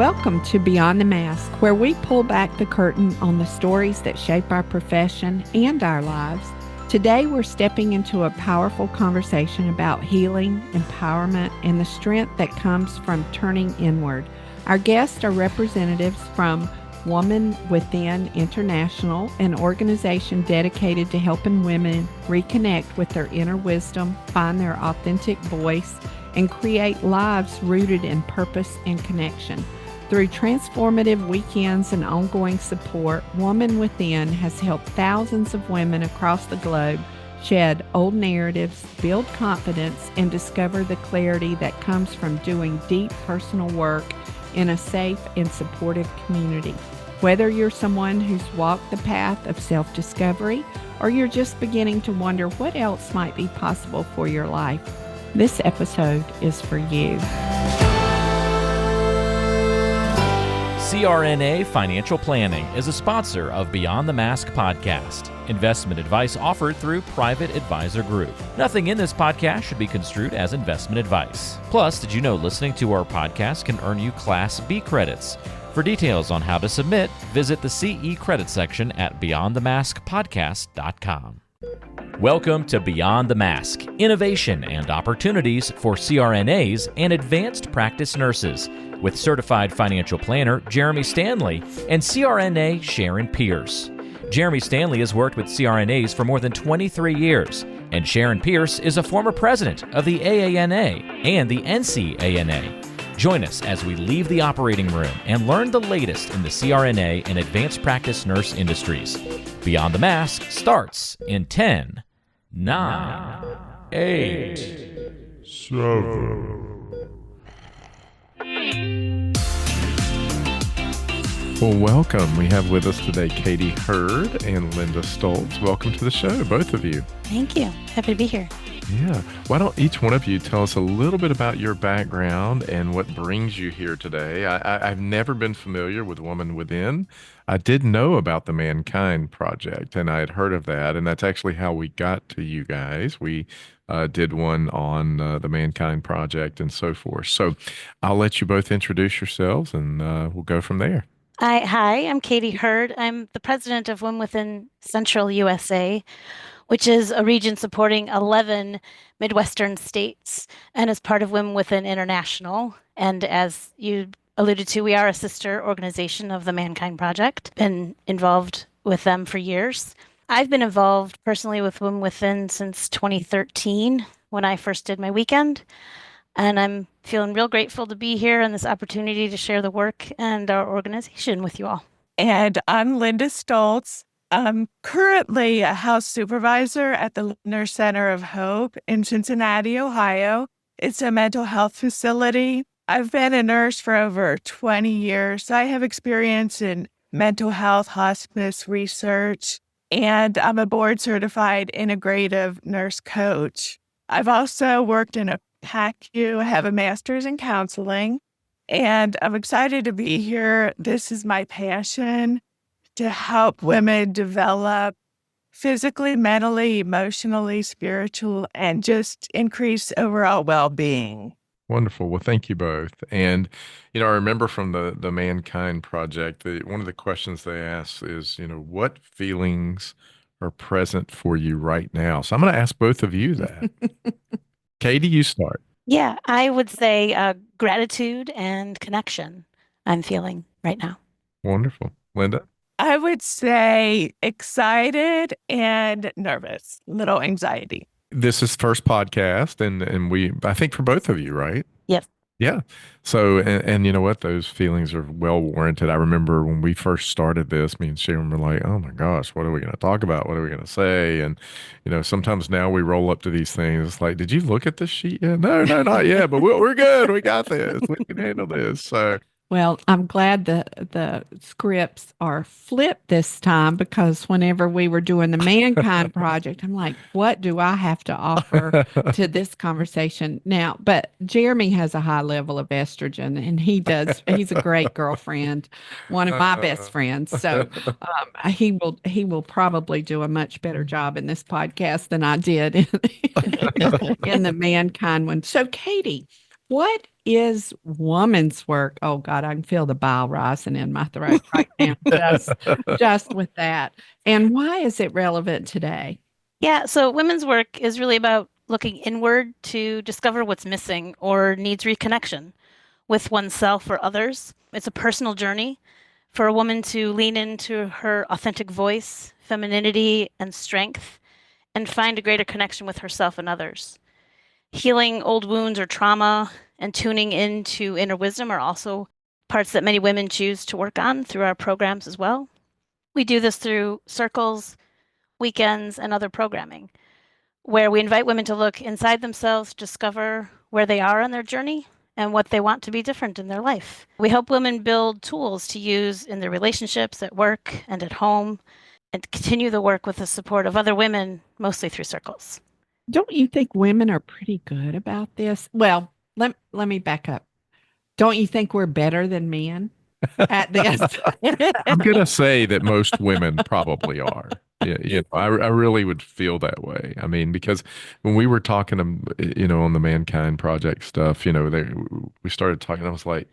Welcome to Beyond the Mask, where we pull back the curtain on the stories that shape our profession and our lives. Today, we're stepping into a powerful conversation about healing, empowerment, and the strength that comes from turning inward. Our guests are representatives from Woman Within International, an organization dedicated to helping women reconnect with their inner wisdom, find their authentic voice, and create lives rooted in purpose and connection. Through transformative weekends and ongoing support, Woman Within has helped thousands of women across the globe shed old narratives, build confidence, and discover the clarity that comes from doing deep personal work in a safe and supportive community. Whether you're someone who's walked the path of self-discovery or you're just beginning to wonder what else might be possible for your life, this episode is for you. CRNA Financial Planning is a sponsor of Beyond the Mask podcast. Investment advice offered through Private Advisor Group. Nothing in this podcast should be construed as investment advice. Plus, did you know listening to our podcast can earn you Class B credits? For details on how to submit, visit the CE credit section at beyondthemaskpodcast.com. Welcome to Beyond the Mask, innovation and opportunities for CRNAs and advanced practice nurses, with certified financial planner Jeremy Stanley and CRNA Sharon Pierce. Jeremy Stanley has worked with CRNAs for more than 23 years, and Sharon Pierce is a former president of the AANA and the NCANA. Join us as we leave the operating room and learn the latest in the CRNA and advanced practice nurse industries. Beyond the Mask starts in 10, 9, 8, 7. Well, welcome. We have with us today Katie Hurd and Linda Stoltz. Welcome to the show, both of you. Thank you. Happy to be here. Yeah. Why don't each one of you tell us a little bit about your background and what brings you here today? I've never been familiar with Woman Within. I did know about the Mankind Project, and I had heard of that, and that's actually how we got to you guys. We did one on the Mankind Project and so forth. So I'll let you both introduce yourselves, and we'll go from there. Hi, I'm Katie Hurd. I'm the president of Women Within Central USA, which is a region supporting 11 Midwestern states and is part of Women Within International. And as you alluded to, we are a sister organization of the Mankind Project, been involved with them for years. I've been involved personally with Women Within since 2013 when I first did my weekend. And I'm feeling real grateful to be here and this opportunity to share the work and our organization with you all. And I'm Linda Stoltz. I'm currently a house supervisor at the Nurse Center of Hope in Cincinnati, Ohio. It's a mental health facility. I've been a nurse for over 20 years. So I have experience in mental health, hospice research, and I'm a board-certified integrative nurse coach. I've also worked in a PACU, have a master's in counseling, and I'm excited to be here. This is my passion, to help women develop physically, mentally, emotionally, spiritual, and just increase overall well-being. Wonderful. Well, thank you both. And, I remember from the Mankind Project, one of the questions they ask is, what feelings are present for you right now? So I'm going to ask both of you that. Katie, you start. Yeah, I would say gratitude and connection I'm feeling right now. Wonderful. Linda? I would say excited and nervous, little anxiety. This is first podcast, and I think for both of you, right? Yep. Yeah. So, and you know what? Those feelings are well warranted. I remember when we first started this, me and Sharon were like, oh my gosh, what are we going to talk about? What are we going to say? And, sometimes now we roll up to these things. It's like, did you look at this sheet yet? No, not yet, but we're good. We got this. We can handle this. So, Well, I'm glad the scripts are flipped this time, because whenever we were doing the Mankind Project, I'm like, what do I have to offer to this conversation now? But Jeremy has a high level of estrogen, and he's a great girlfriend, one of my best friends. So he will probably do a much better job in this podcast than I did in the Mankind one. So Katie, What is woman's work? Oh God, I can feel the bile rising in my throat right now, just with that. And why is it relevant today? Yeah, so women's work is really about looking inward to discover what's missing or needs reconnection with oneself or others. It's a personal journey for a woman to lean into her authentic voice, femininity, and strength, and find a greater connection with herself and others. Healing old wounds or trauma and tuning into inner wisdom are also parts that many women choose to work on through our programs as well. We do this through circles, weekends, and other programming, where we invite women to look inside themselves, discover where they are on their journey, and what they want to be different in their life. We help women build tools to use in their relationships, at work, and at home, and continue the work with the support of other women, mostly through circles. Don't you think women are pretty good about this? Well, let me back up. Don't you think we're better than men at this? I'm gonna say that most women probably are. Yeah, I really would feel that way. I mean, because when we were talking, on the Mankind Project stuff, we started talking. I was like,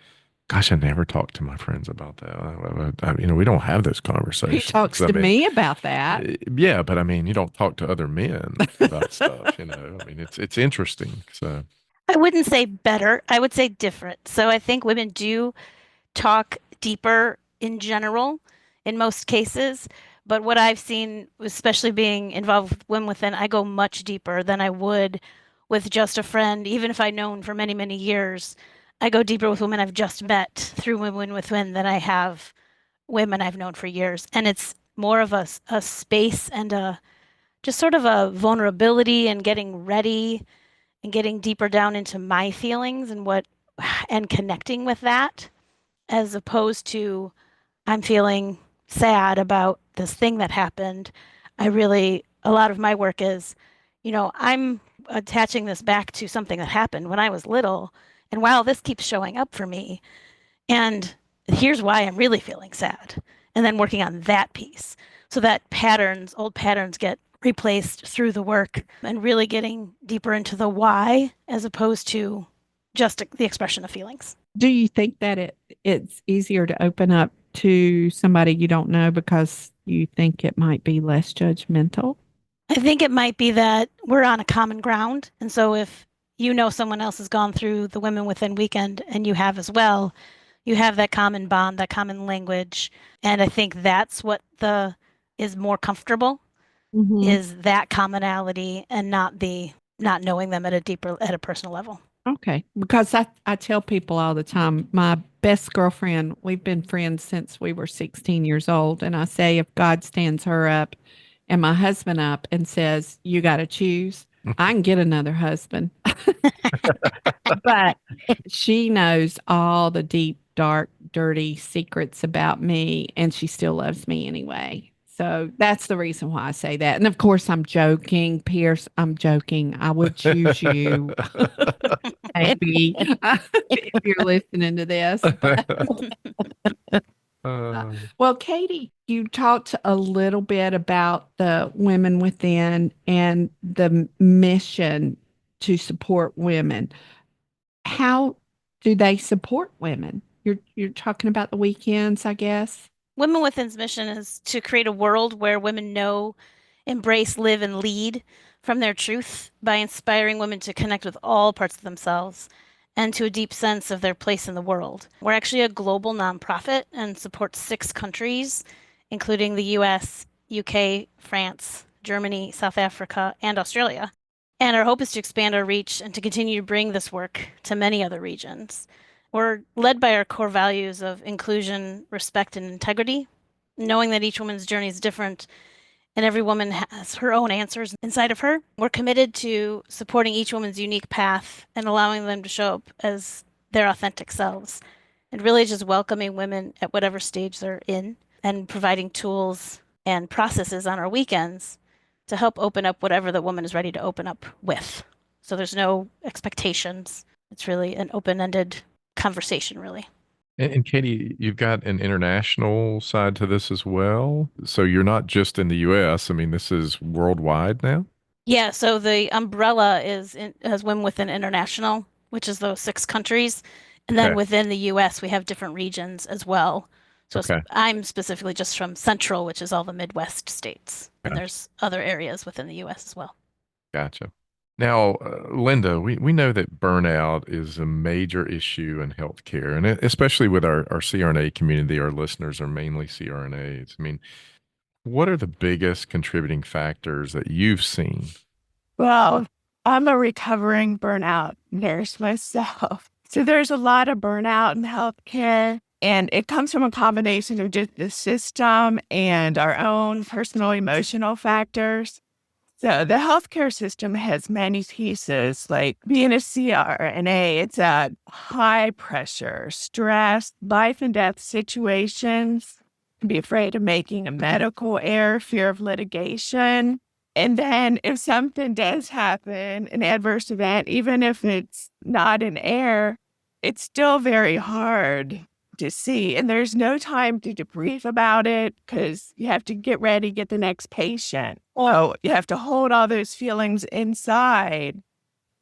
gosh, I never talked to my friends about that. We don't have those Who conversations. talks to me about that? Yeah, but I mean, you don't talk to other men about stuff. I mean, it's interesting. So. I wouldn't say better, I would say different. So I think women do talk deeper in general in most cases. But what I've seen, especially being involved with Women Within, I go much deeper than I would with just a friend, even if I've known for many, many years. I go deeper with women I've just met through Women Within than I have women I've known for years. And it's more of a space and a just sort of a vulnerability and getting ready and getting deeper down into my feelings and what and connecting with that as opposed to I'm feeling sad about this thing that happened. A lot of my work is, I'm attaching this back to something that happened when I was little. And wow, this keeps showing up for me. And here's why I'm really feeling sad. And then working on that piece so that old patterns get replaced through the work and really getting deeper into the why as opposed to just the expression of feelings. Do you think that it's easier to open up to somebody you don't know because you think it might be less judgmental? I think it might be that we're on a common ground. And so if someone else has gone through the Women Within weekend and you have as well, you have that common bond, that common language. And I think that's what is more comfortable is that commonality and not knowing them at a personal level. Okay. Because I tell people all the time, my best girlfriend, we've been friends since we were 16 years old. And I say, if God stands her up and my husband up and says, you got to choose, I can get another husband. But she knows all the deep, dark, dirty secrets about me, and she still loves me anyway. So that's the reason why I say that. And of course, I'm joking, Pierce. I'm joking. I would choose you, maybe, if you're listening to this. Well, Katie, you talked a little bit about the Women Within and the mission to support women. How do they support women? You're talking about the weekends, I guess. Women Within's mission is to create a world where women know, embrace, live, and lead from their truth by inspiring women to connect with all parts of themselves and to a deep sense of their place in the world. We're actually a global nonprofit and support 6 countries, including the US, UK, France, Germany, South Africa, and Australia. And our hope is to expand our reach and to continue to bring this work to many other regions. We're led by our core values of inclusion, respect, and integrity, knowing that each woman's journey is different and every woman has her own answers inside of her. We're committed to supporting each woman's unique path and allowing them to show up as their authentic selves, and really just welcoming women at whatever stage they're in and providing tools and processes on our weekends to help open up whatever the woman is ready to open up with. So there's no expectations. It's really an open-ended conversation, really. And Katie, you've got an international side to this as well. So you're not just in the US. I mean, this is worldwide now. Yeah, so the umbrella as Women Within International, which is those 6 countries. And then Okay. within the US, we have different regions as well. So Okay. I'm specifically just from Central, which is all the Midwest states. And Gotcha. there's other areas within the US as well. Gotcha. Now, Linda, we know that burnout is a major issue in healthcare, and especially with our CRNA community, our listeners are mainly CRNAs. I mean, what are the biggest contributing factors that you've seen? Well, I'm a recovering burnout nurse myself. So there's a lot of burnout in healthcare, and it comes from a combination of just the system and our own personal emotional factors. So the healthcare system has many pieces, like being a CRNA, it's a high pressure, stress, life and death situations, be afraid of making a medical error, fear of litigation. And then if something does happen, an adverse event, even if it's not an error, it's still very hard to see. And there's no time to debrief about it because you have to get ready, get the next patient. Oh, you have to hold all those feelings inside.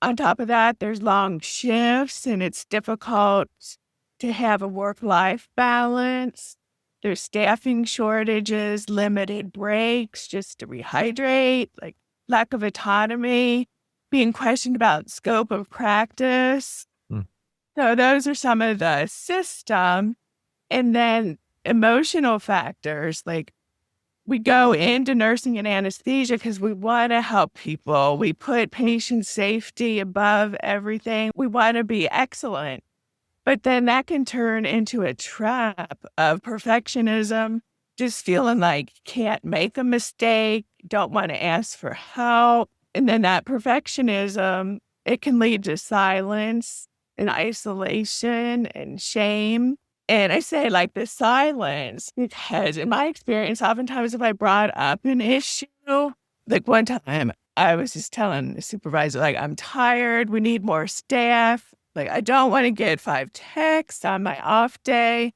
On top of that, there's long shifts and it's difficult to have a work-life balance. There's staffing shortages, limited breaks just to rehydrate, like lack of autonomy, being questioned about scope of practice. Hmm. So those are some of the system. And then emotional factors, like we go into nursing and anesthesia because we want to help people. We put patient safety above everything. We want to be excellent. But then that can turn into a trap of perfectionism, just feeling like you can't make a mistake, don't want to ask for help. And then that perfectionism, it can lead to silence and isolation and shame. And I say like the silence because in my experience, oftentimes if I brought up an issue, like one time I was just telling the supervisor, like, I'm tired, we need more staff. Like, I don't want to get 5 texts on my off day,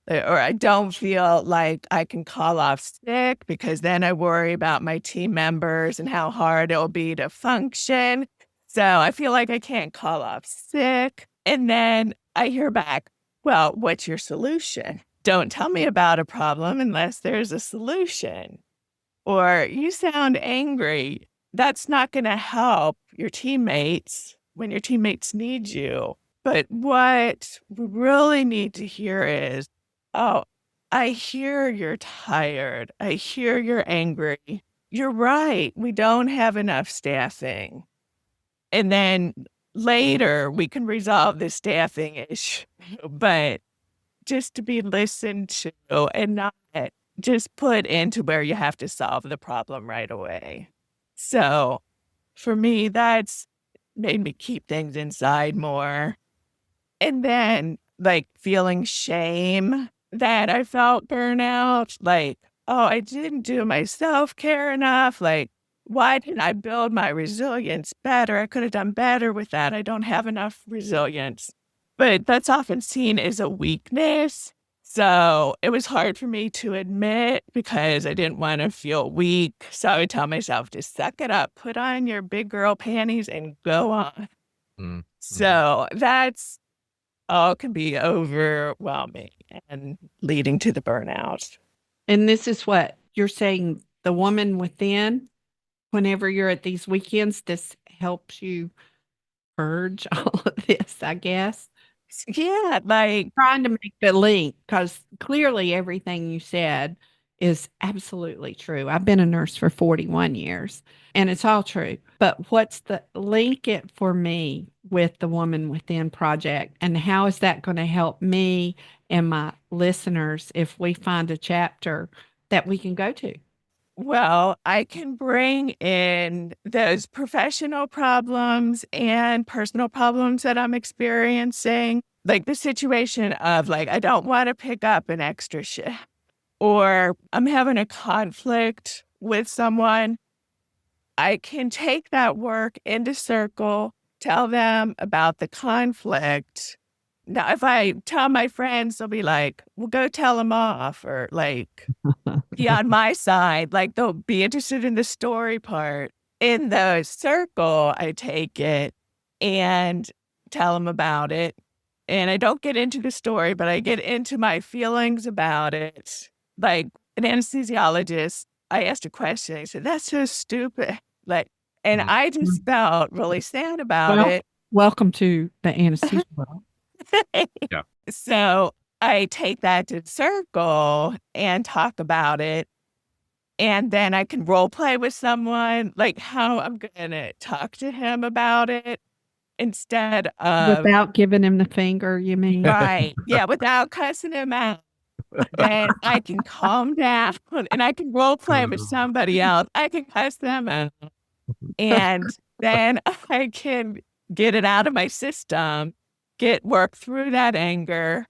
or I don't feel like I can call off sick because then I worry about my team members and how hard it'll be to function. So I feel like I can't call off sick. And then I hear back, well, what's your solution? Don't tell me about a problem unless there's a solution. Or you sound angry. That's not going to help your teammates when your teammates need you. But what we really need to hear is, oh, I hear you're tired. I hear you're angry. You're right. We don't have enough staffing. And then later we can resolve the staffing issue. But just to be listened to and not just put into where you have to solve the problem right away. So for me, that's made me keep things inside more. And then like feeling shame that I felt burnout, like, oh, I didn't do my self-care enough. Like, why didn't I build my resilience better? I could have done better with that. I don't have enough resilience. But that's often seen as a weakness. So it was hard for me to admit because I didn't want to feel weak. So I would tell myself, just suck it up, put on your big girl panties and go on. Mm-hmm. So that's all can be overwhelming and leading to the burnout. And this is what you're saying, the woman within, whenever you're at these weekends, this helps you purge all of this, I guess. Yeah, like Trying to make the link because clearly everything you said is absolutely true. I've been a nurse for 41 years and it's all true. But what's the link it for me with the Woman Within project and how is that going to help me and my listeners if we find a chapter that we can go to? well, I can bring in those professional problems and personal problems that I'm experiencing, like the situation of like, I don't want to pick up an extra shift or I'm having a conflict with someone. I can take that work into circle, tell them about the conflict. Now, if I tell my friends, they'll be like, well, go tell them off or like, be on my side, like they'll be interested in the story part. In the circle, I take it and tell him about it. And I don't get into the story, but I get into my feelings about it. Like an anesthesiologist, I asked a question. He said, "That's so stupid." Like, and Mm. I just felt really sad about Well, it. welcome to the anesthesia world. Yeah. So I take that to circle and talk about it. And then I can role play with someone, like how I'm gonna talk to him about it instead of Without giving him the finger, you mean? right. Yeah, without cussing him out. Then I can calm down and I can role play with somebody else. I can cuss them out. And then I can get it out of my system, work through that anger,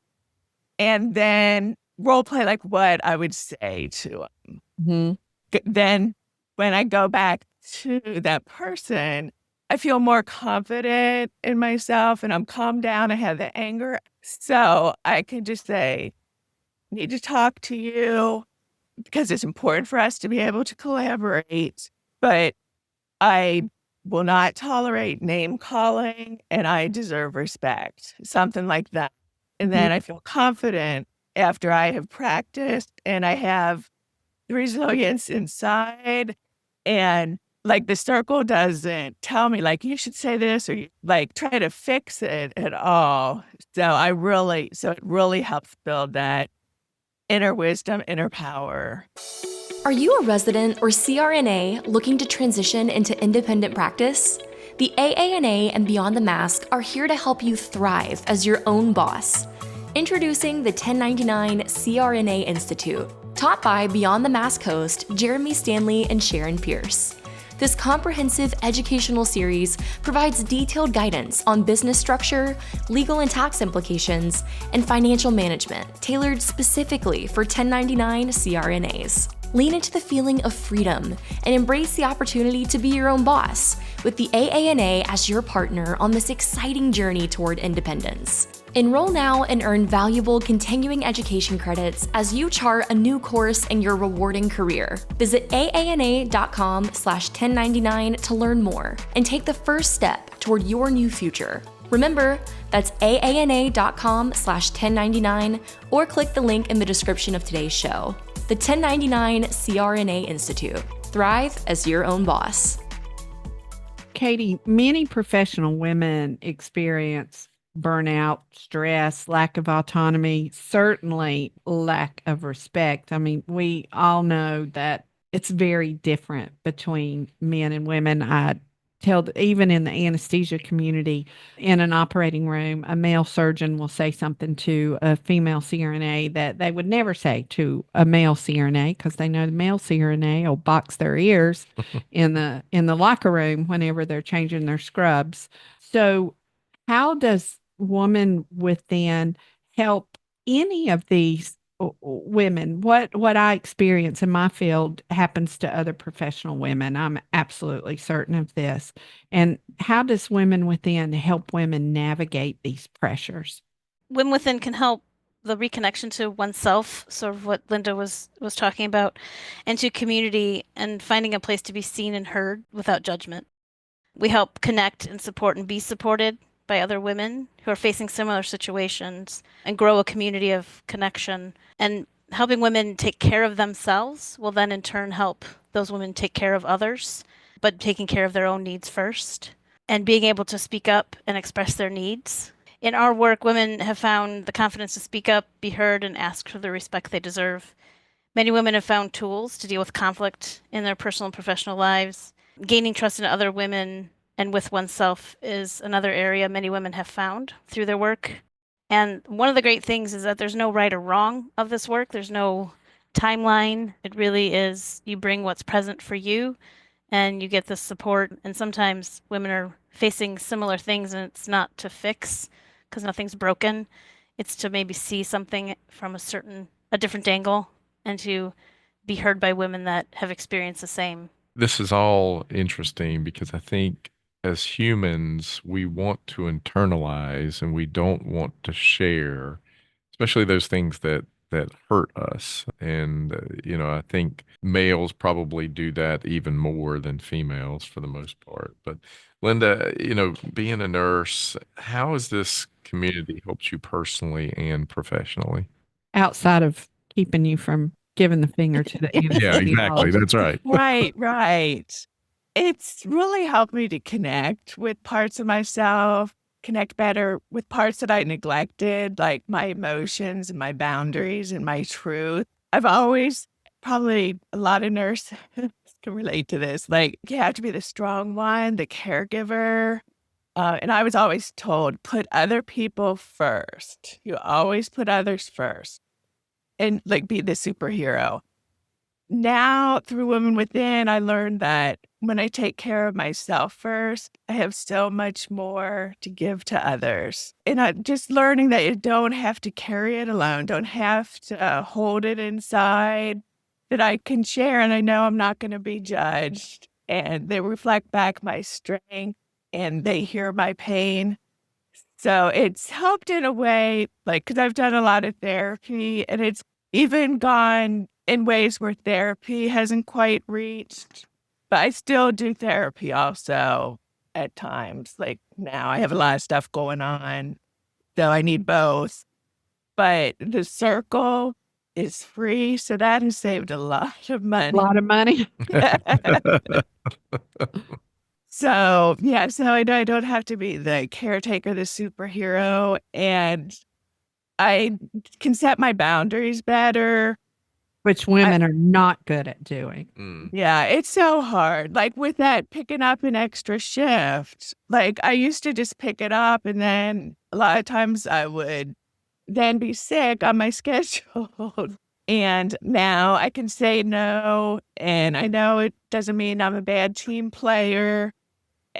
and then role play like what I would say to him. Mhm. Then when I go back to that person, I feel more confident in myself and I'm calmed down. I have the anger. So I can just say, need to talk to you because it's important for us to be able to collaborate. But I will not tolerate name calling and I deserve respect, something like that. And then I feel confident after I have practiced and I have the resilience inside. And like the circle doesn't tell me, like, you should say this or like try to fix it at all. So it really helps build that inner wisdom, inner power. Are you a resident or CRNA looking to transition into independent practice? The AANA and Beyond the Mask are here to help you thrive as your own boss. Introducing the 1099 CRNA Institute, taught by Beyond the Mask host Jeremy Stanley and Sharon Pierce. This comprehensive educational series provides detailed guidance on business structure, legal and tax implications, and financial management tailored specifically for 1099 CRNAs. Lean into the feeling of freedom and embrace the opportunity to be your own boss with the AANA as your partner on this exciting journey toward independence. Enroll now and earn valuable continuing education credits as you chart a new course in your rewarding career. Visit aana.com/1099 to learn more and take the first step toward your new future. Remember, that's aana.com/1099 or click the link in the description of today's show. The 1099 CRNA Institute. Thrive as your own boss. Katie, many professional women experience burnout, stress, lack of autonomy, certainly lack of respect. I mean, we all know that it's very different between men and women. I tell, even in the anesthesia community, in an operating room, a male surgeon will say something to a female CRNA that they would never say to a male CRNA because they know the male CRNA will box their ears in the locker room whenever they're changing their scrubs. So, how does Woman Within help any of these women? What I experience in my field happens to other professional women. I'm absolutely certain of this. And how does Women Within help women navigate these pressures? Women Within can help the reconnection to oneself, sort of what Linda was talking about, and to community and finding a place to be seen and heard without judgment. We help connect and support and be supported by other women who are facing similar situations and grow a community of connection. And helping women take care of themselves will then in turn help those women take care of others, but taking care of their own needs first and being able to speak up and express their needs. In our work, women have found the confidence to speak up, be heard, and ask for the respect they deserve. Many women have found tools to deal with conflict in their personal and professional lives. Gaining trust in other women and with oneself is another area many women have found through their work. And one of the great things is that there's no right or wrong of this work. There's no timeline. It really is you bring what's present for you and you get the support. And sometimes women are facing similar things and it's not to fix because nothing's broken. It's to maybe see something from a different angle and to be heard by women that have experienced the same. This is all interesting because I think as humans, we want to internalize and we don't want to share, especially those things that that hurt us. And, I think males probably do that even more than females for the most part. But Linda, being a nurse, how has this community helped you personally and professionally? Outside of keeping you from giving the finger to the Yeah, exactly. anesthesiologist. That's right. Right. It's really helped me to connect with parts of myself, connect better with parts that I neglected, like my emotions and my boundaries and my truth. I've always, probably a lot of nurses can relate to this, like you have to be the strong one, the caregiver. And I was always told, put other people first. You always put others first and like be the superhero. Now, through Women Within, I learned that when I take care of myself first, I have so much more to give to others. And I just learning that you don't have to carry it alone, don't have to hold it inside, that I can share and I know I'm not going to be judged. And they reflect back my strength and they hear my pain. So it's helped in a way, like, because I've done a lot of therapy and it's even gone in ways where therapy hasn't quite reached. But I still do therapy also at times. Like now, I have a lot of stuff going on, so I need both. But the circle is free, so that has saved a lot of A money. lot of money. So, yeah, so I don't have to be the caretaker, the superhero, and I can set my boundaries better. Which women are not good at doing. Mm. Yeah, it's so hard. Like with that picking up an extra shift, like I used to just pick it up and then a lot of times I would then be sick on my schedule. And now I can say no. And I know it doesn't mean I'm a bad team player.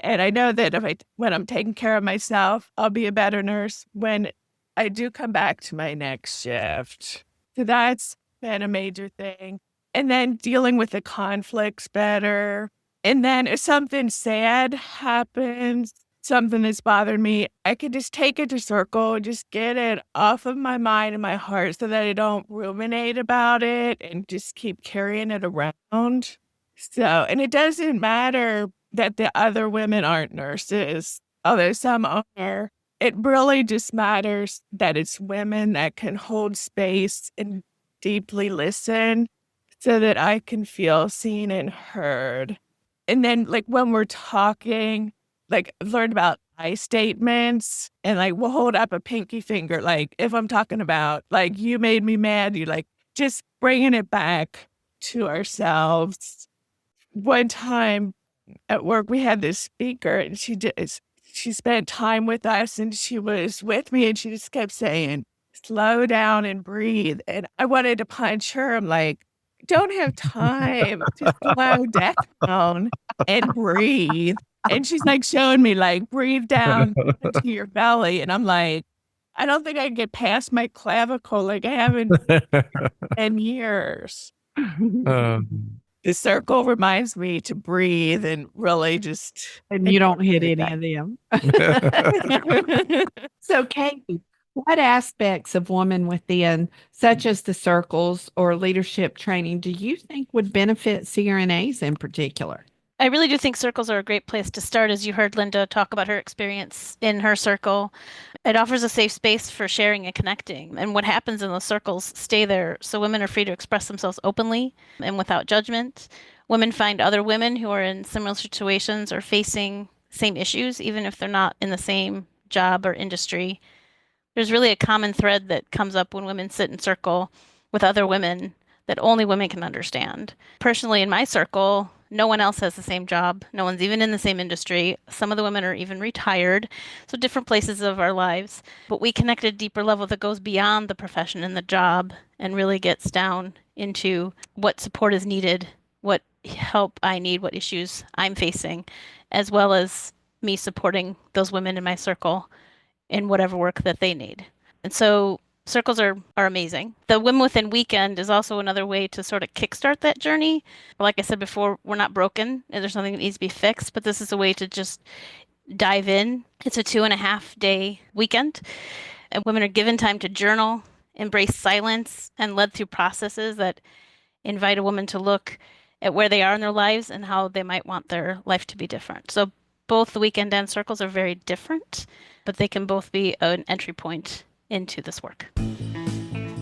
And I know that when I'm taking care of myself, I'll be a better nurse when I do come back to my next shift. So that's been a major thing. And then dealing with the conflicts better. And then if something sad happens, something that's bothered me, I can just take it to circle, just get it off of my mind and my heart so that I don't ruminate about it and just keep carrying it around. So, and it doesn't matter that the other women aren't nurses, although some are. It really just matters that it's women that can hold space and deeply listen so that I can feel seen and heard. And then, like, when we're talking, like, I've learned about I statements and, like, we'll hold up a pinky finger. Like, if I'm talking about, like, you made me mad, you like just bringing it back to ourselves. One time, at work, we had this speaker and she spent time with us and she was with me and she just kept saying, slow down and breathe. And I wanted to punch her. I'm like, don't have time to slow down and breathe. And she's like showing me like, breathe down into your belly. And I'm like, I don't think I can get past my clavicle. Like I haven't in years. Um, The circle reminds me to breathe and really just. And you don't hit any of them. So, Katie, what aspects of Woman Within, such as the circles or leadership training, do you think would benefit CRNAs in particular? I really do think circles are a great place to start, as you heard Linda talk about her experience in her circle. It offers a safe space for sharing and connecting, and what happens in those circles stay there, so women are free to express themselves openly and without judgment. Women find other women who are in similar situations or facing same issues, even if they're not in the same job or industry. There's really a common thread that comes up when women sit in circle with other women that only women can understand. Personally, in my circle, no one else has the same job. No one's even in the same industry. Some of the women are even retired, so different places of our lives. But we connect at a deeper level that goes beyond the profession and the job and really gets down into what support is needed, what help I need, what issues I'm facing, as well as me supporting those women in my circle in whatever work that they need. And so circles are amazing. The Women Within weekend is also another way to sort of kickstart that journey. Like I said before, we're not broken and there's something that needs to be fixed, but this is a way to just dive in. It's a 2.5-day weekend, and women are given time to journal embraced silence and led through processes that invite a woman to look at where they are in their lives and how they might want their life to be different. So both the weekend dance circles are very different, but they can both be an entry point into this work.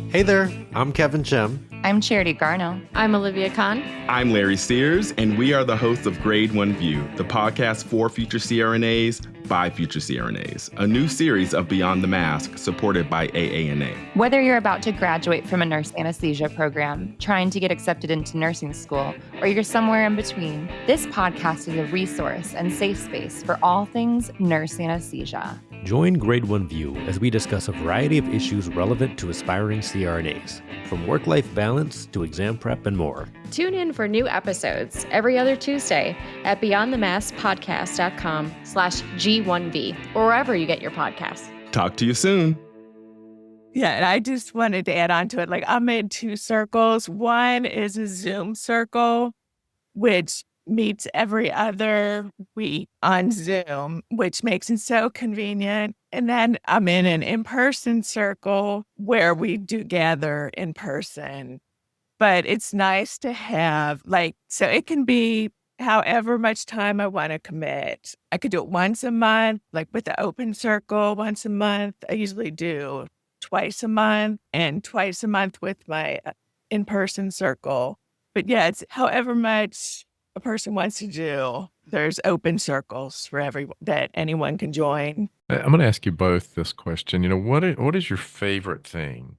Hey there, I'm Kevin Chim. I'm Charity Garno. I'm Olivia Kahn. I'm Larry Sears, and we are the hosts of Grade 1 View, the podcast for future CRNAs by future CRNAs, a new series of Beyond the Mask supported by AANA. Whether you're about to graduate from a nurse anesthesia program, trying to get accepted into nursing school, or you're somewhere in between, this podcast is a resource and safe space for all things nurse anesthesia. Join Grade 1 View as we discuss a variety of issues relevant to aspiring CRNAs, from work-life balance to exam prep and more. Tune in for new episodes every other Tuesday at beyondthemaskpodcast.com/G1V or wherever you get your podcasts. Talk to you soon. Yeah, and I just wanted to add on to it. Like, I'm in two circles. One is a Zoom circle, which meets every other week on Zoom, which makes it so convenient. And then I'm in an in-person circle where we do gather in person. But it's nice to have, like, so it can be however much time I want to commit. I could do it once a month, like with the open circle once a month. I usually do twice a month and twice a month with my in-person circle. But yeah, it's however much a person wants to do. There's open circles for that anyone can join. I'm going to ask you both this question. What is your favorite thing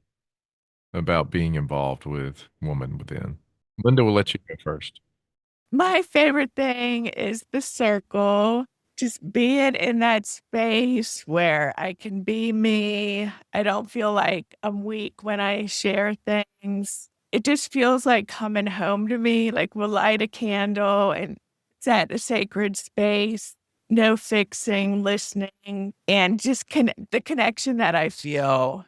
about being involved with Woman Within? Linda, we'll let you go first. My favorite thing is the circle. Just being in that space where I can be me. I don't feel like I'm weak when I share things. It just feels like coming home to me. Like, we'll light a candle and it's at a sacred space. No fixing, listening, and just the connection that I feel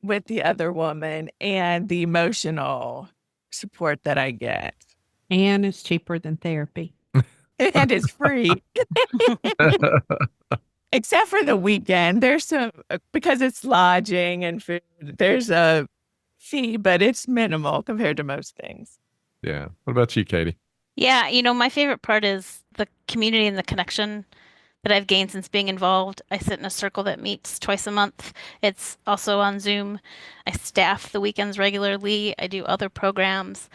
with the other woman and the emotional support that I get. And it's cheaper than therapy. And it's free. Except for the weekend. There's some, because it's lodging and food, there's a fee, but it's minimal compared to most things. Yeah. What about you, Katie? Yeah, my favorite part is the community and the connection that I've gained since being involved. I sit in a circle that meets twice a month. It's also on Zoom. I staff the weekends regularly. I do other programs.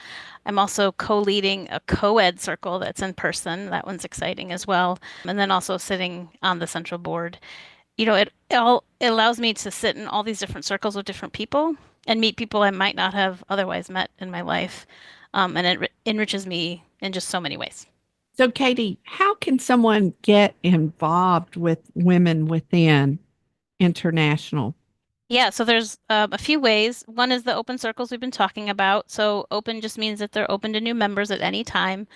I'm also co-leading a co-ed circle that's in person. That one's exciting as well. And then also sitting on the central board. It allows me to sit in all these different circles with different people and meet people I might not have otherwise met in my life. And it enriches me in just so many ways. So, Katie, how can someone get involved with Women Within International? Yeah, so there's a few ways. One is the open circles we've been talking about. So open just means that they're open to new members at any time.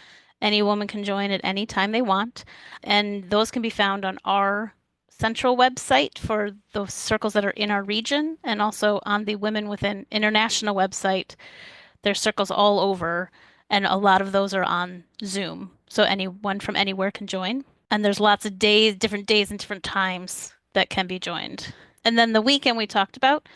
Any woman can join at any time they want. And those can be found on our central website for those circles that are in our region, and also on the Women Within International website. There's circles all over, and a lot of those are on Zoom. So anyone from anywhere can join. And there's lots of different days and different times that can be joined. And then the weekend we talked about,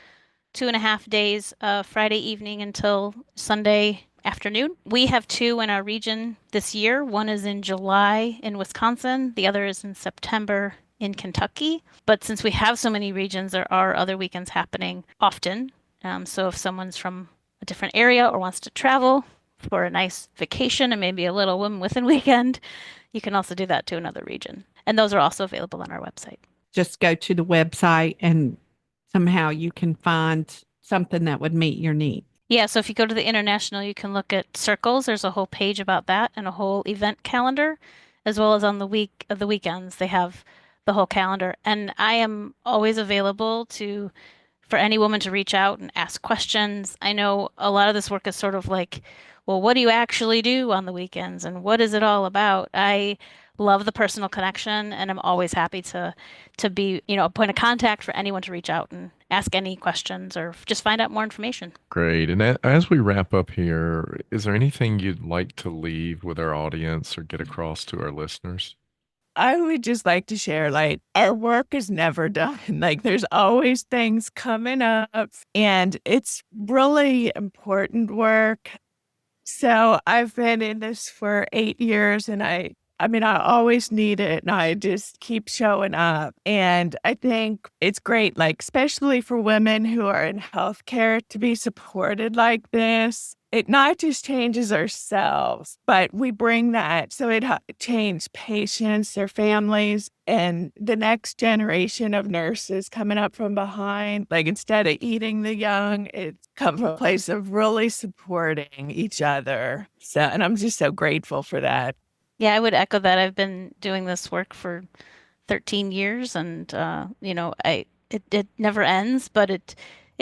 2.5 days, Friday evening until Sunday afternoon. We have 2 in our region this year. One is in July in Wisconsin. The other is in September in Kentucky. But since we have so many regions, there are other weekends happening often. So if someone's from a different area or wants to travel for a nice vacation and maybe a little Women Within weekend, you can also do that to another region. And those are also available on our website. Just go to the website and somehow you can find something that would meet your need. Yeah, so if you go to the international, you can look at circles. There's a whole page about that and a whole event calendar, as well as on the weekends, they have the whole calendar. And I am always available for any woman to reach out and ask questions. I know a lot of this work is sort of like, well, what do you actually do on the weekends and what is it all about? I love the personal connection, and I'm always happy to be, a point of contact for anyone to reach out and ask any questions or just find out more information. Great. And as we wrap up here, is there anything you'd like to leave with our audience or get across to our listeners? I would just like to share, like, our work is never done. Like, there's always things coming up, and it's really important work. So I've been in this for 8 years, and I mean, I always need it, and I just keep showing up. And I think it's great, like, especially for women who are in healthcare, to be supported like this. It not just changes ourselves, but we bring that. So it changes patients, their families, and the next generation of nurses coming up from behind. Like, instead of eating the young, it's come from a place of really supporting each other. So, and I'm just so grateful for that. Yeah, I would echo that. I've been doing this work for 13 years, and it never ends, but it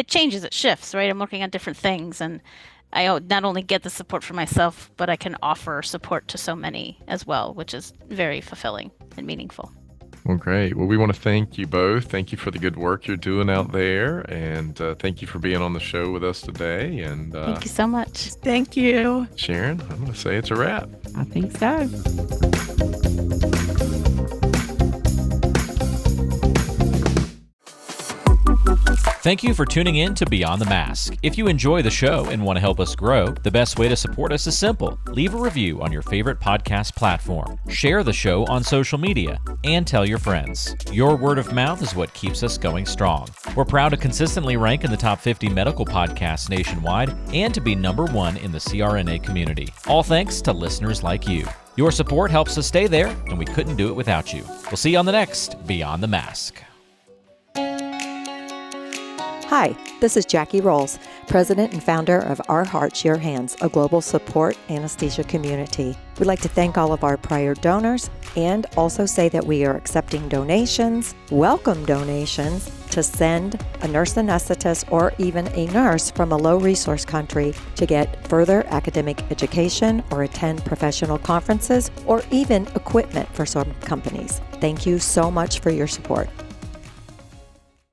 changes, it shifts, right? I'm working on different things, and I not only get the support for myself, but I can offer support to so many as well, which is very fulfilling and meaningful. Well, great. Well, we want to thank you both. Thank you for the good work you're doing out there, and thank you for being on the show with us today. And thank you so much. Thank you. Sharon, I'm going to say it's a wrap. I think so. Thank you for tuning in to Beyond the Mask. If you enjoy the show and want to help us grow, the best way to support us is simple. Leave a review on your favorite podcast platform, share the show on social media, and tell your friends. Your word of mouth is what keeps us going strong. We're proud to consistently rank in the top 50 medical podcasts nationwide and to be #1 in the CRNA community. All thanks to listeners like you. Your support helps us stay there, and we couldn't do it without you. We'll see you on the next Beyond the Mask. Hi, this is Jackie Rolls, President and founder of Our Hearts, Your Hands, a global support anesthesia community. We'd like to thank all of our prior donors and also say that we are accepting donations, welcome donations, to send a nurse anesthetist or even a nurse from a low-resource country to get further academic education or attend professional conferences or even equipment for some companies. Thank you so much for your support.